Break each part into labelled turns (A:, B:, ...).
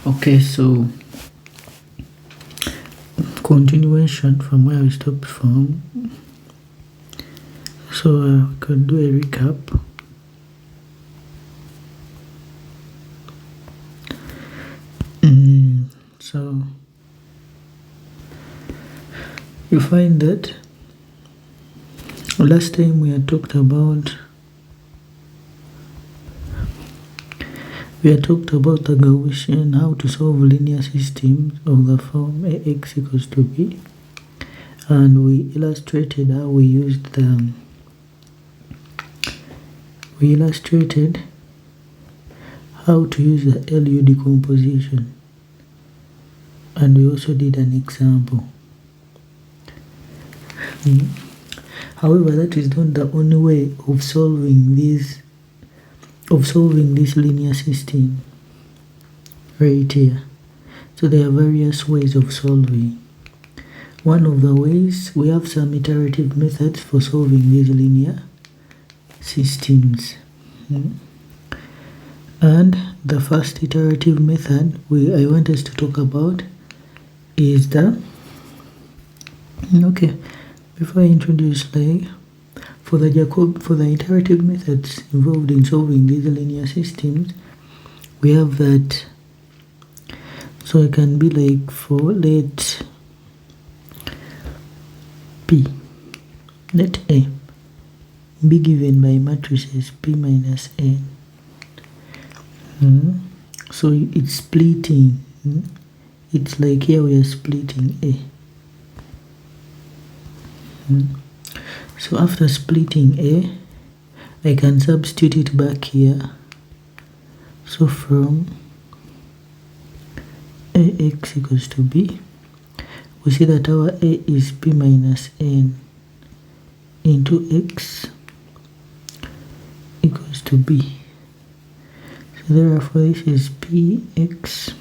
A: Okay, so continuation from where we stopped from. So we could do a recap. So you find that last time we had talked about the Gaussian, how to solve linear systems of the form Ax equals to b, and we illustrated how we illustrated how to use the LU decomposition, and we also did an example. However, that is not the only way of solving this linear system right here. So there are various ways of solving. One of the ways, we have some iterative methods for solving these linear systems. And the first iterative method I want us to talk about is before I introduce, for the iterative methods involved in solving these linear systems, we have that. So it can be let A be given by matrices P minus N. So it's splitting. It's like here we are splitting A. So after splitting A, I can substitute it back here. So from Ax equals to b, we see that our A is P minus N into X equals to b. So therefore this is Px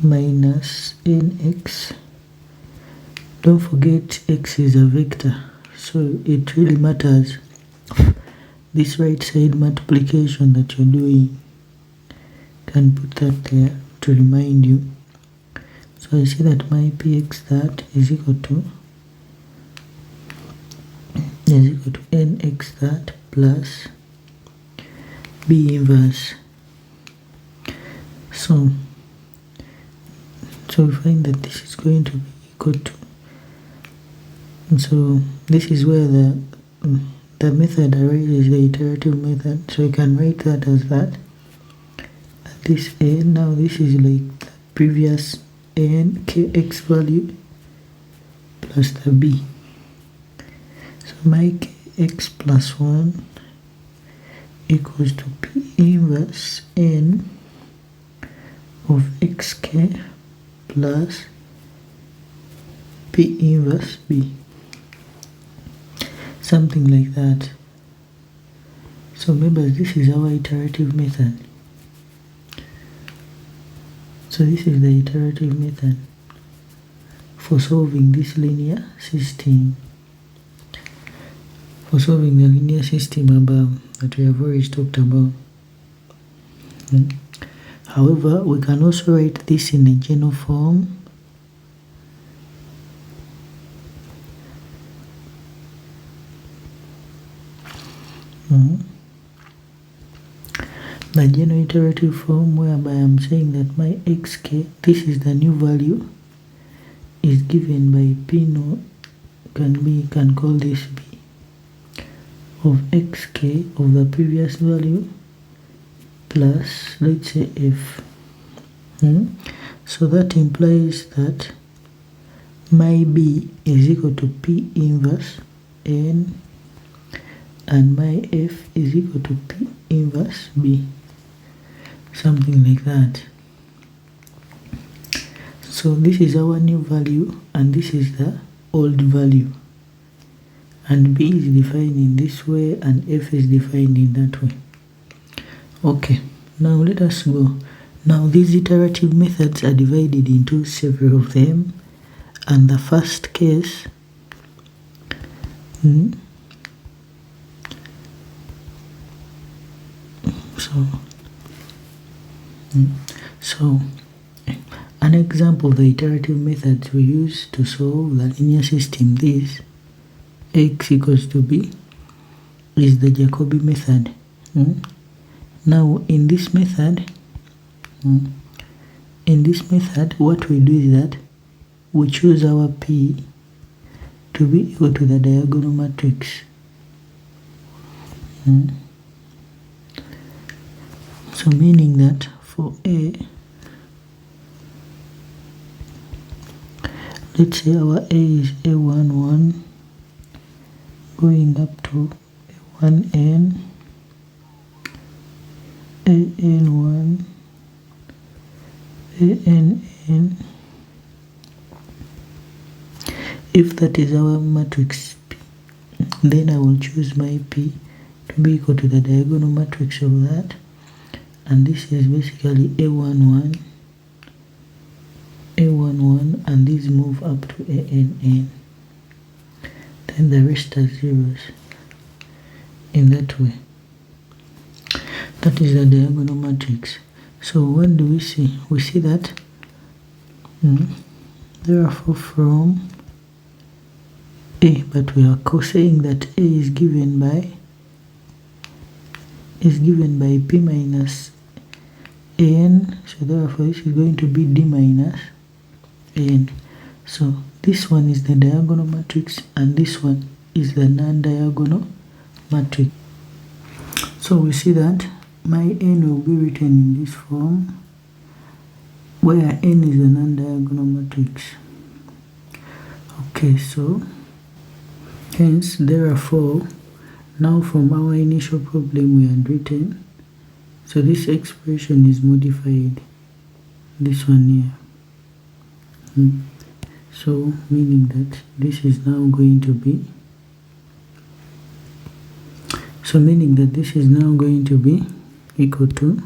A: minus Nx. Don't forget X is a vector, so it really matters this right side multiplication that you're doing. Can put that there to remind you. So I see that my Px that is equal to Nx that plus B inverse. So we find that this is going to be equal to, so this is where the method arises, the iterative method. So you can write that as that. And this A, now this is like the previous N kx value plus the B. So my kx plus 1 equals to P inverse N of xk plus P inverse B. Something like that. So remember, this is our iterative method. So this is the iterative method for solving this linear system. For solving the linear system above that we have already talked about. However, we can also write this in a general form. The general iterative form, whereby I'm saying that my xk, this is the new value, is given by P no, can call this B, of xk of the previous value plus, let's say, F. So that implies that my B is equal to P inverse N and my F is equal to P inverse B. Something like that. So this is our new value and this is the old value. And B is defined in this way and F is defined in that way. Okay, now let us go. Now these iterative methods are divided into several of them, and the first case So an example of the iterative methods we use to solve the linear system, this x equals to b, is the Jacobi method. Now in this method, what we do is that we choose our P to be equal to the diagonal matrix. So meaning that for A, let's say our A is A11 going up to A1n, AN1, ANN. If that is our matrix P, then I will choose my P to be equal to the diagonal matrix of that, and this is basically A11, and these move up to ANN. Then the rest are zeros. In that way, that is the diagonal matrix. So what do we see? We see that therefore from A, but we are saying that A is given by P minus N, so therefore this is going to be D minus N. So this one is the diagonal matrix and this one is the non-diagonal matrix. So we see that my N will be written in this form, where N is the non-diagonal matrix. Okay, so hence, therefore, now from our initial problem we had written, so this expression is modified, this one here. So meaning that this is now going to be, equal to,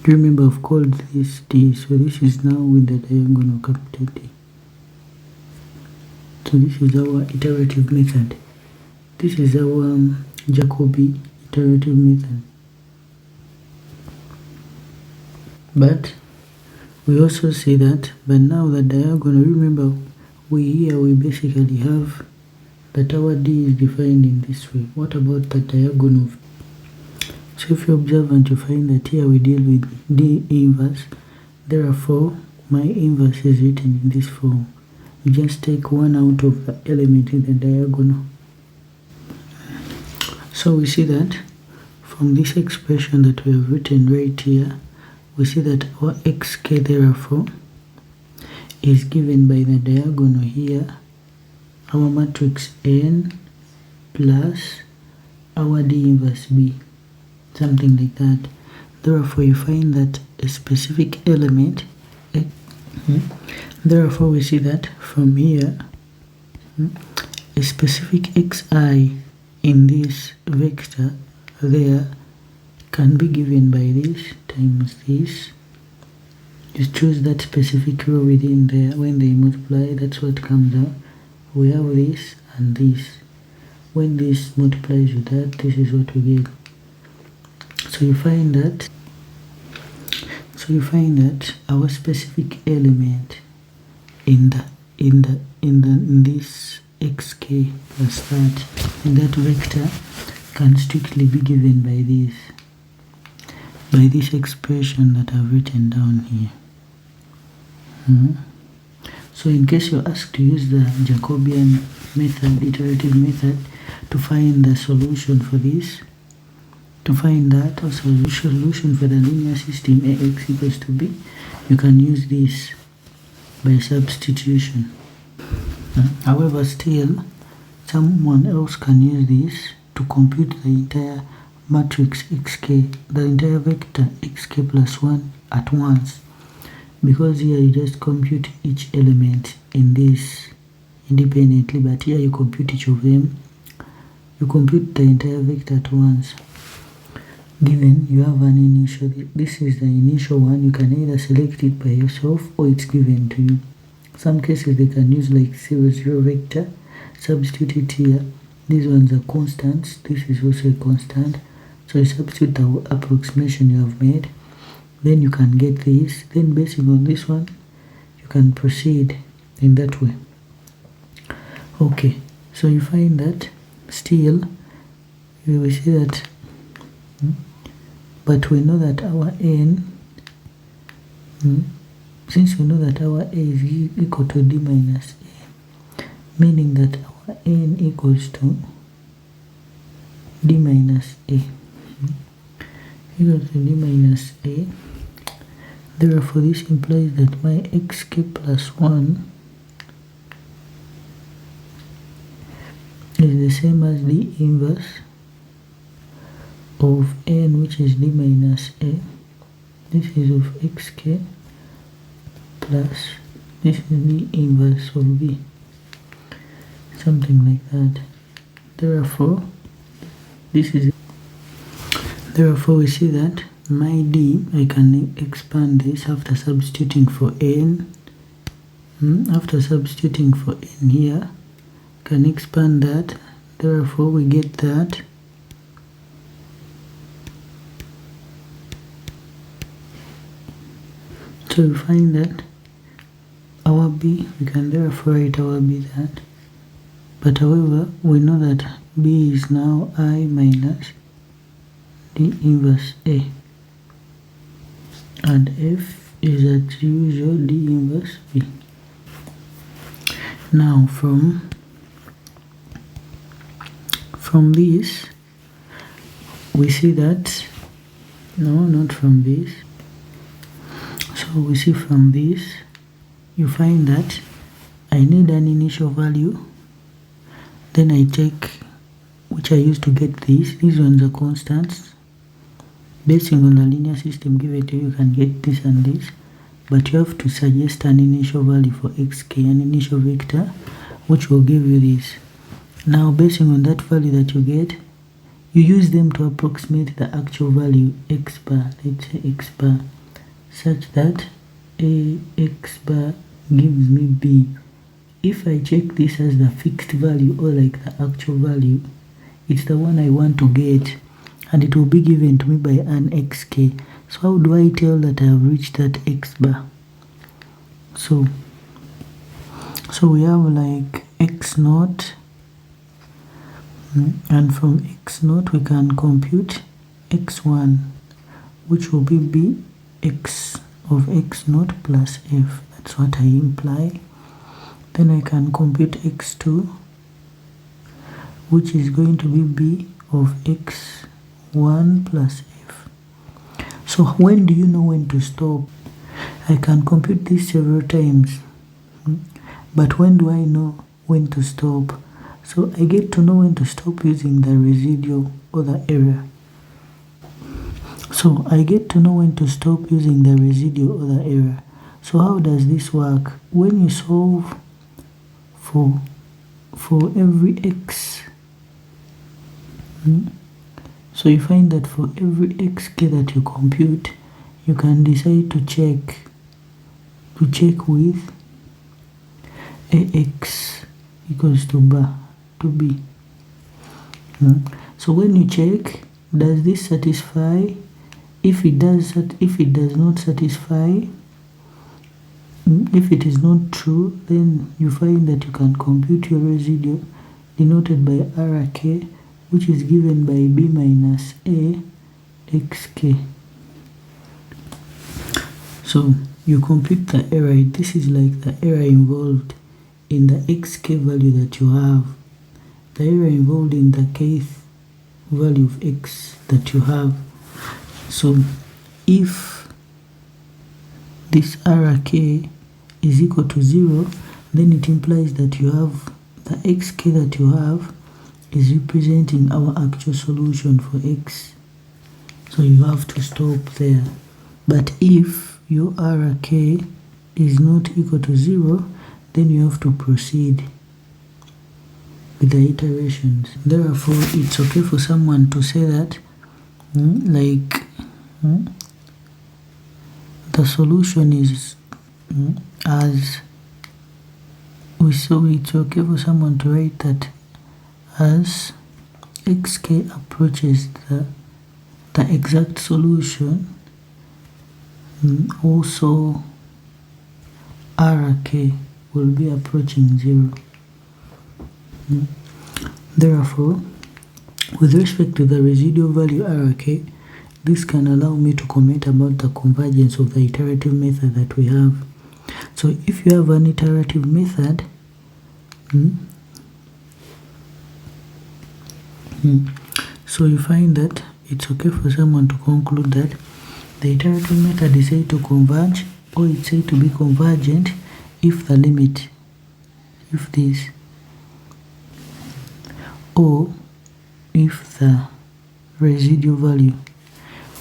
A: remember I've called this D, so this is now with the diagonal capital D. So this is our iterative method. This is our Jacobi iterative method. But we also see that, but now the diagonal, remember we basically have that our D is defined in this way. What about the diagonal? So if you observe and you find that here we deal with D inverse, therefore my inverse is written in this form. You just take one out of the element in the diagonal. So we see that from this expression that we have written right here, we see that our xk therefore is given by the diagonal here, our matrix N plus our D inverse B, something like that. Therefore you find that a specific element, therefore we see that from here a specific xi in this vector there can be given by this times this. You choose that specific row within there. When they multiply, that's what comes out. We have this and this. When this multiplies with that, this is what we get. So you find that our specific element in this xk plus that in that vector can strictly be given by this expression that I've written down here. So in case you're asked to use the Jacobian method, iterative method, to find the solution for this, to find that or solution for the linear system Ax equals to b, you can use this by substitution. However, still someone else can use this to compute the entire matrix xk, the entire vector xk plus 1 at once, because here you just compute each element in this independently, but here you compute each of them. You compute the entire vector at once. Given you have an initial, this is the initial one, you can either select it by yourself or it's given to you. Some cases they can use like 0, 0 vector, substitute it here. These ones are constants, this is also a constant. So you substitute the approximation you have made, then you can get this. Then basing on this one, you can proceed in that way. Okay, so you find that still you will see that, but we know that our n, since we know that our a is equal to d minus a, meaning that our n equals to d minus a, equals to d minus a. Therefore, this implies that my xk plus 1 is the same as the inverse of n, which is d minus a. This is of xk plus this is the inverse of b, something like that. Therefore, therefore we see that my d, I can expand this after substituting for n. After substituting for n here, can expand that. Therefore we get that so we find that our b, we can therefore write our b that, but however we know that b is now I minus d inverse a, and f is as usual d inverse b. Now from this we see that, no, not from this, so we see from this you find that I need an initial value, then I take, which I use to get this, these ones are constants. Basing on the linear system given to you, you can get this and this, but you have to suggest an initial value for xk, an initial vector, which will give you this. Now basing on that value that you get, you use them to approximate the actual value x bar, let's say x bar, such that a x bar gives me b. If I check this as the fixed value or like the actual value, it's the one I want to get, and it will be given to me by an xk. So how do I tell that I have reached that x bar? So we have like x naught, and from x naught we can compute x1, which will be b x of x naught plus f. That's what I imply. Then I can compute x2, which is going to be b of x1 plus f. So when do you know when to stop? I can compute this several times, but when do I know when to stop? So I get to know when to stop using the residual or the error. So I get to know when to stop using the residual or the error. So how does this work? When you solve for every x, so you find that for every xk that you compute, you can decide to check with ax equals to b. So when you check, does this satisfy? If it does not satisfy, if it is not true, then you find that you can compute your residual denoted by rk, which is given by b minus a xk. So you compute the error. This is like the error involved in the xk value that you have, the error involved in the kth value of x that you have. So if this rk is equal to 0, then it implies that you have the xk that you have is representing our actual solution for x. So you have to stop there. But if your rk is not equal to 0, then you have to proceed with the iterations. Therefore, it's okay for someone to say that the solution is as we saw. It's okay for someone to write that as xk approaches the exact solution, Also Rk will be approaching 0. Therefore, with respect to the residual value Rk, this can allow me to comment about the convergence of the iterative method that we have. So if you have an iterative method, so you find that it's okay for someone to conclude that the iterative method is said to converge, or it's said to be convergent if the limit, if this, or if the residual value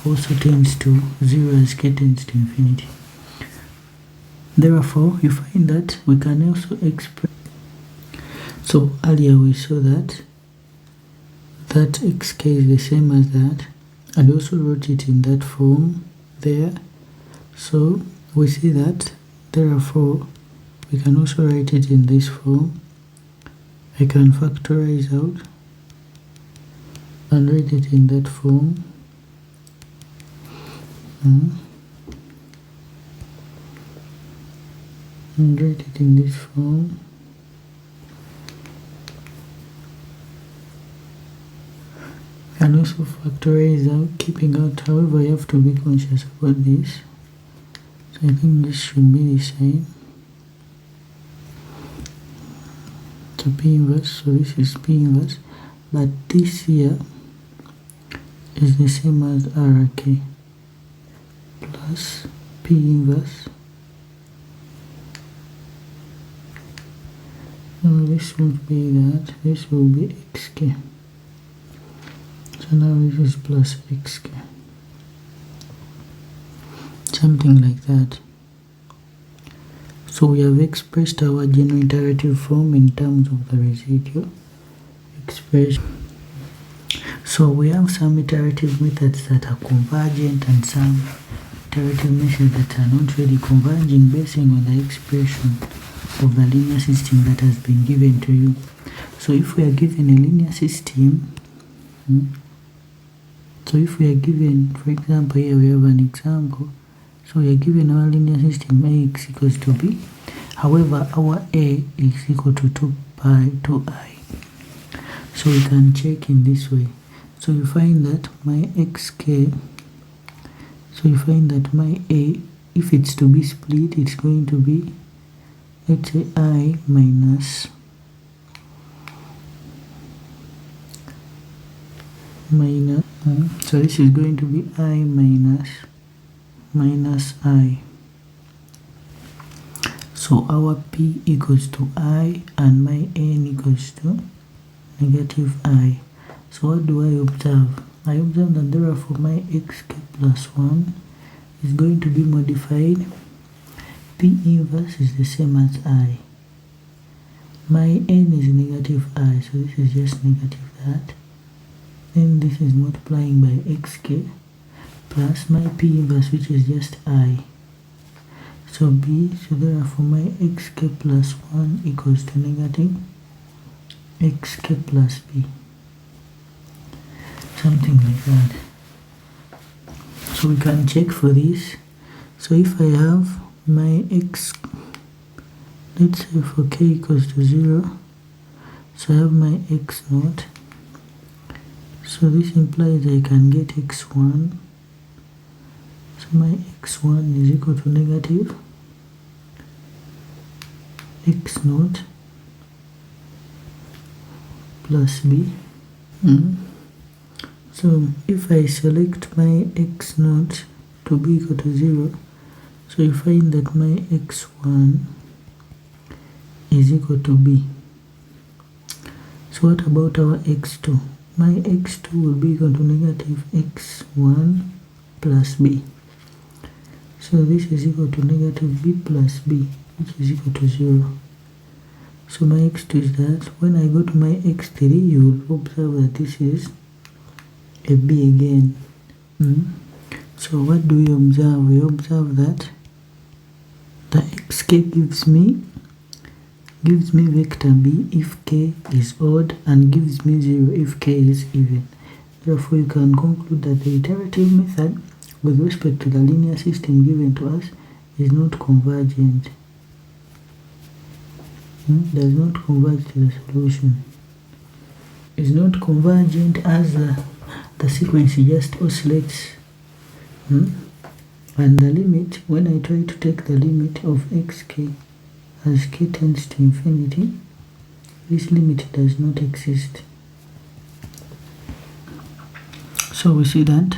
A: also tends to 0 as k tends to infinity. Therefore, you find that we can also express. So earlier we saw that xk is the same as that, and also wrote it in that form there. So we see that, therefore, we can also write it in this form. I can factorize out and write it in that form. And write it in this form. And also factorize out, keeping out, however, you have to be conscious about this. So I think this should be the same. So P inverse, so this is P inverse, but this here is the same as Rk plus P inverse. No, this won't be that, this will be xk. So now this is plus xk. Something like that. So we have expressed our general iterative form in terms of the residual expression. So we have some iterative methods that are convergent and some iterative methods that are not really converging based on the expression of the linear system that has been given to you. So if we are given a linear system, so if we are given, for example, here we have an example. So we are given our linear system Ax equals to b. However, our A is equal to 2 pi 2i. So we can check in this way. So you find that my xk, so you find that my A, if it's to be split, it's going to be, let's say, I minus so this is going to be I minus I. So our P equals to I and my N equals to negative I. So what do I observe? I observe that therefore my xk plus 1 is going to be modified. P inverse is the same as I. My N is negative I, so this is just negative that. Then this is multiplying by xk plus my P inverse, which is just I. So B, so therefore my xk plus 1 equals to negative xk plus B. Something like that. So we can check for this. So if I have my x, let's say for k equals to 0, so I have my x naught. So this implies I can get x1. So my x1 is equal to negative x naught plus b. So if I select my x naught to be equal to 0, so you find that my x1 is equal to b. So what about our x2? My x2 will be equal to negative x1 plus b. So this is equal to negative b plus b, which is equal to 0. So my x2 is that. When I go to my x3, you will observe that this is a b again. So what do we observe? We observe that the xk gives me vector b if k is odd and gives me 0 if k is even. Therefore, you can conclude that the iterative method with respect to the linear system given to us is not convergent. Does not converge to the solution. Is not convergent as the sequence just oscillates. And the limit, when I try to take the limit of xk as k tends to infinity, this limit does not exist. So we see that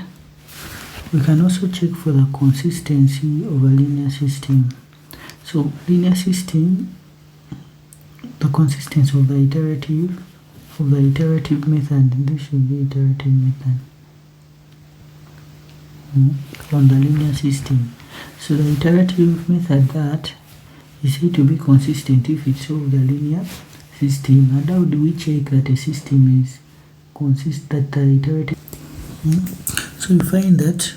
A: we can also check for the consistency of a linear system. So linear system, the consistency of the iterative method, this should be iterative method on the linear system. So the iterative method that is said to be consistent if it solves the linear system. And how do we check that a system is consistent, the iterative? So we find that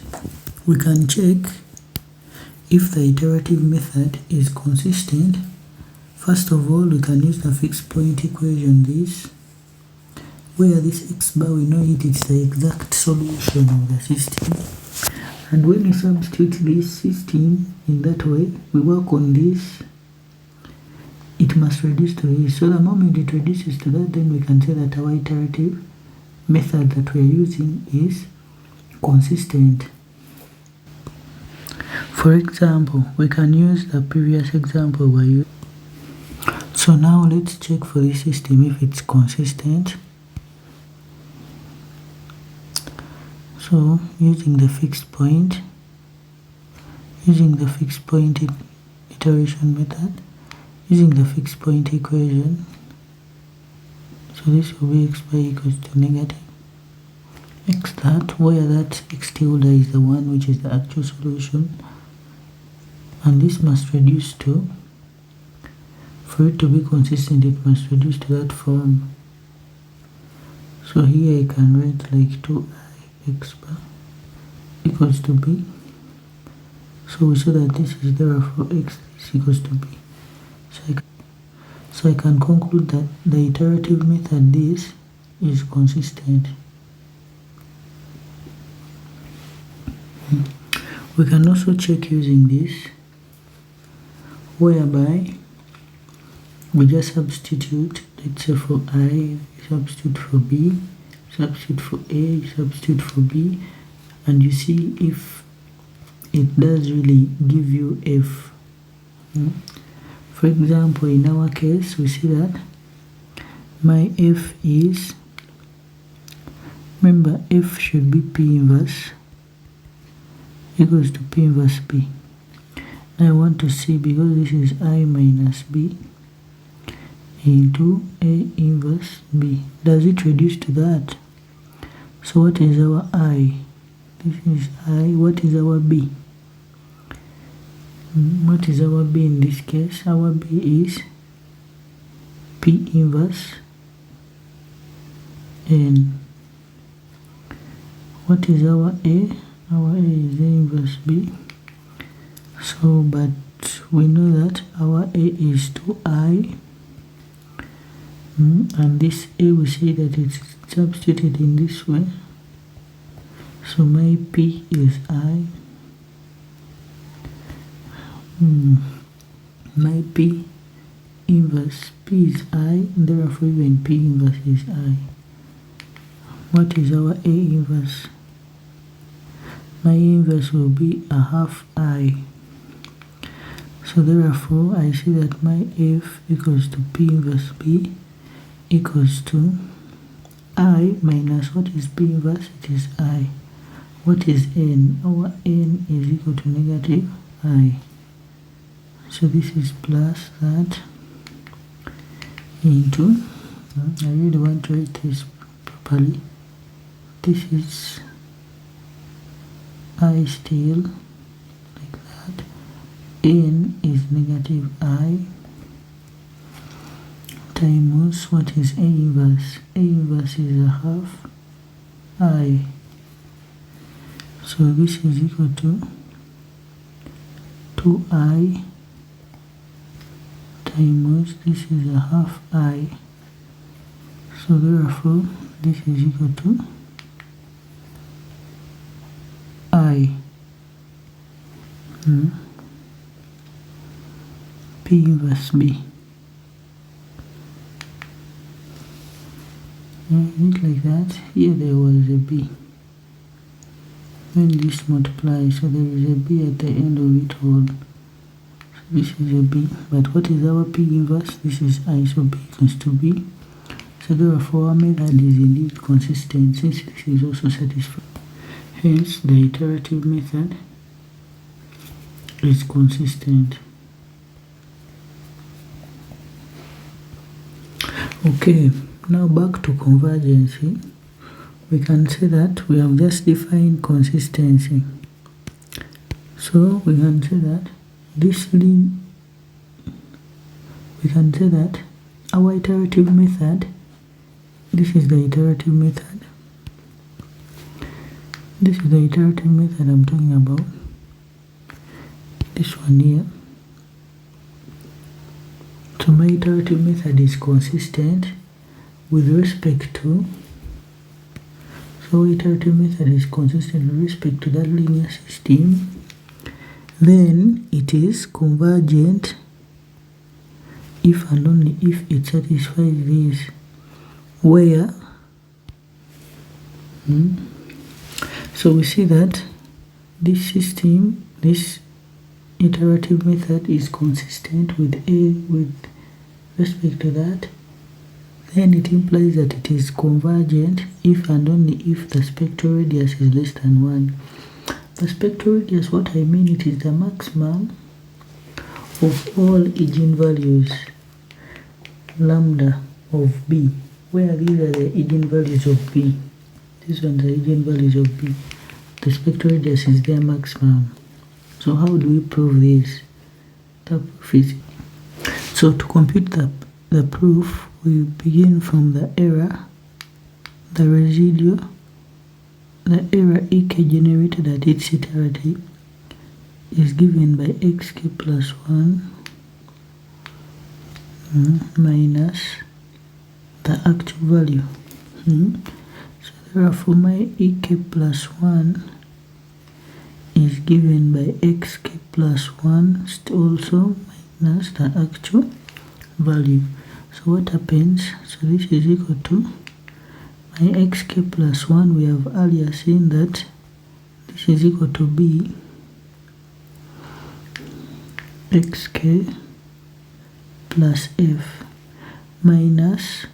A: we can check if the iterative method is consistent. First of all, we can use the fixed point equation, this, where this x bar, we know it's the exact solution of the system. And when we substitute this system in that way, we work on this, it must reduce to this. So the moment it reduces to that, then we can say that our iterative method that we are using is consistent. For example, we can use the previous example we used. So now let's check for this system if it's consistent. So using the fixed point iteration method, using the fixed point equation, so this will be x bar equals to negative x that, where that x tilde is the one which is the actual solution, and this must reduce to, for it to be consistent, it must reduce to that form. So here I can write like 2i x bar equals to b. So we saw that this is therefore x is equals to b. So I can conclude that the iterative method this is consistent. We can also check using this, whereby we just substitute, let's say for I, substitute for b, substitute for a, substitute for b, and you see if it does really give you f. For example, in our case, we see that my f is, remember f should be p inverse equals to p inverse b. Now I want to see, because this is I minus b into a inverse b, does it reduce to that? So what is our I? This is I. What is our b? What is our b in this case? Our b is p inverse n. What is our a? Our a is a inverse b. So, but we know that our a is 2i, and this a, we say that it's substituted in this way. So my p is I, my p inverse p is I, therefore even p inverse is I. What is our a inverse? My inverse will be a half I. So therefore I see that my f equals to p inverse b equals to I minus, what is p inverse? It is I. What is n? Our n is equal to negative I. So this is plus that into, I really want to write this properly. This is I still, like that. N is negative I times, what is A inverse? A inverse is a half I. So this is equal to 2i times, this is a half I. So therefore this is equal to I. P inverse B. Just like that. Here there was a B. When this multiplies, so there is a B at the end of it all. So this is a B. But what is our P inverse? This is I, so B equals to B. So therefore our method is indeed consistent, since this is also satisfied. Hence the iterative method is consistent. Okay, now back to convergence. We can say that we have just defined consistency. So we can say that our iterative method, this is the iterative method. This is the iterative method I'm talking about. This one here. So my iterative method is consistent with respect to, so iterative method is consistent with respect to that linear system. Then it is convergent if and only if it satisfies this, where so we see that this system, this iterative method is consistent with respect to that. Then it implies that it is convergent if and only if the spectral radius is less than 1. The spectral radius, what I mean, it is the maximum of all eigenvalues lambda of B, where these are the eigenvalues of B. These ones are eigenvalues of B. The spectral radius is their maximum. So how do we prove this? The proof is, so to compute the proof, we begin from the error, the residual, the error ek generated at its iterative is given by xk plus 1 minus the actual value. So therefore my ek plus 1 is given by xk plus 1 also minus the actual value. So what happens? So this is equal to my xk plus 1. We have earlier seen that this is equal to b xk plus f minus,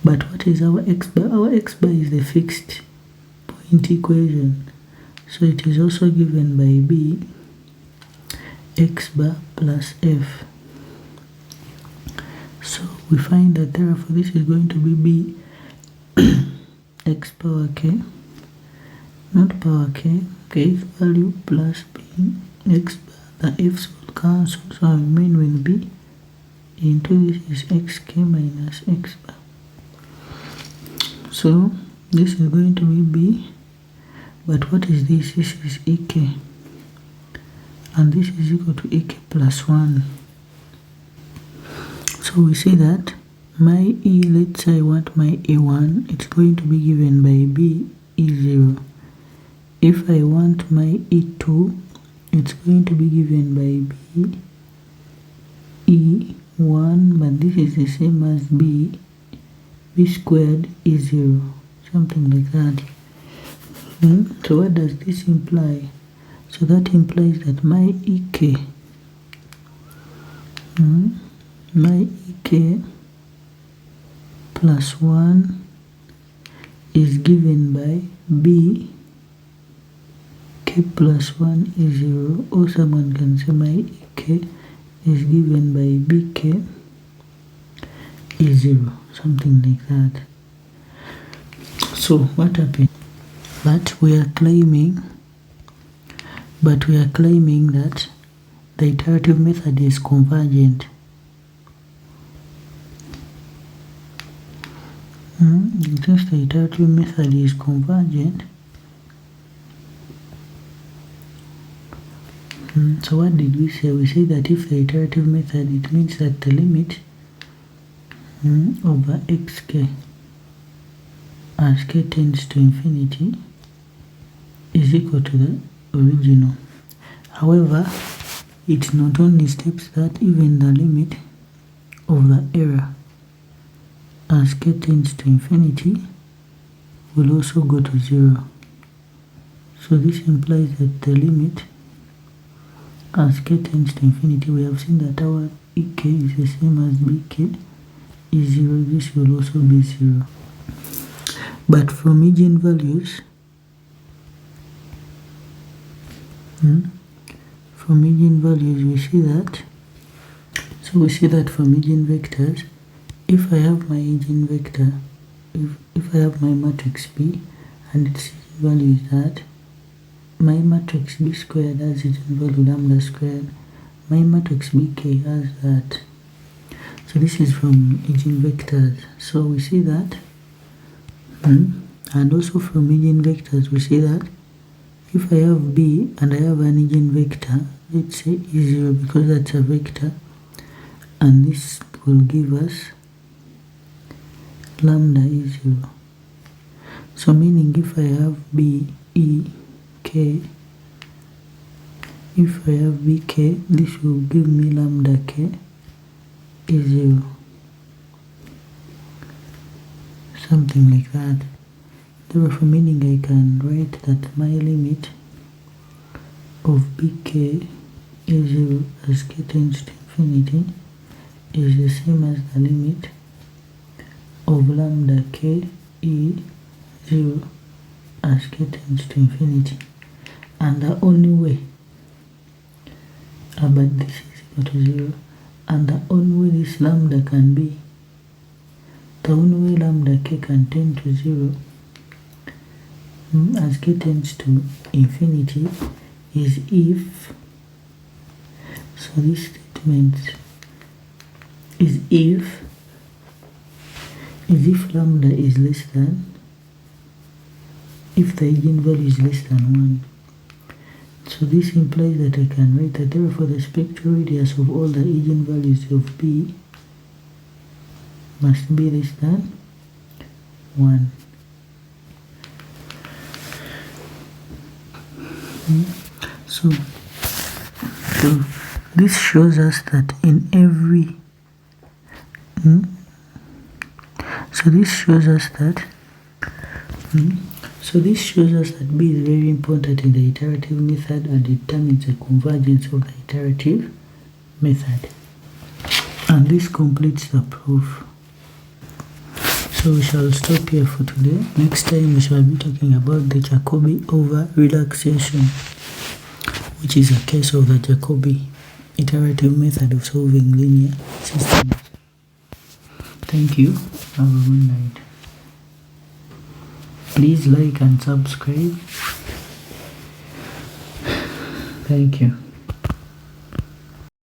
A: but what is our x bar? Our x bar is the fixed point equation, so it is also given by b x bar plus f. So we find that therefore this is going to be b x power k, not power k, kth value plus b x bar. The f's will cancel, so I remain with b into this is xk minus x bar. So this is going to be b, but what is this? This is ek, and this is equal to ek plus 1. So we see that my e, let's say I want my e1, it's going to be given by b e0. If I want my e2, it's going to be given by b e1, but this is the same as b squared e0, something like that. So what does this imply? So that implies that my ek, my ek plus 1 is given by b k plus 1 is 0, or someone can say my ek is given by bk is 0, something like that. So what happened? But we are claiming that the iterative method is convergent. Since the iterative method is convergent, so what did we say? We say that if the iterative method, it means that the limit over xk as k tends to infinity is equal to the original. However, it not only states that even the limit of the error as k tends to infinity will also go to 0. So this implies that the limit as k tends to infinity, we have seen that our ek is the same as bk is 0. This will also be 0. But from eigenvalues, we see that, we see that from eigenvectors, if I have my eigenvector, if I have my matrix B and its eigenvalue is that, my matrix B squared has eigenvalue lambda squared, my matrix BK has that. So this is from eigenvectors. So we see that, and also from eigenvectors we see that if I have B and I have an eigenvector, let's say E0 because that's a vector, and this will give us lambda E0. So meaning if I have B, E, K, if I have BK, this will give me lambda K E0. Something like that. Therefore, meaning I can write that my limit of bk is 0 as k tends to infinity is the same as the limit of lambda k e 0 as k tends to infinity. And the only way, but this is equal to 0, and the only way this lambda can be, the only way lambda k can tend to 0 as k tends to infinity is if, so this statement is if lambda is less than, if the eigenvalue is less than 1. So this implies that I can write that therefore the spectral radius of all the eigenvalues of B must be less than 1. So this shows us that in every this shows us that B is very important in the iterative method and determines the convergence of the iterative method. And this completes the proof. So we shall stop here for today. Next time we shall be talking about the Jacobi over relaxation, which is a case of the Jacobi iterative method of solving linear systems. Thank you. Have a good night. Please like and subscribe. Thank you.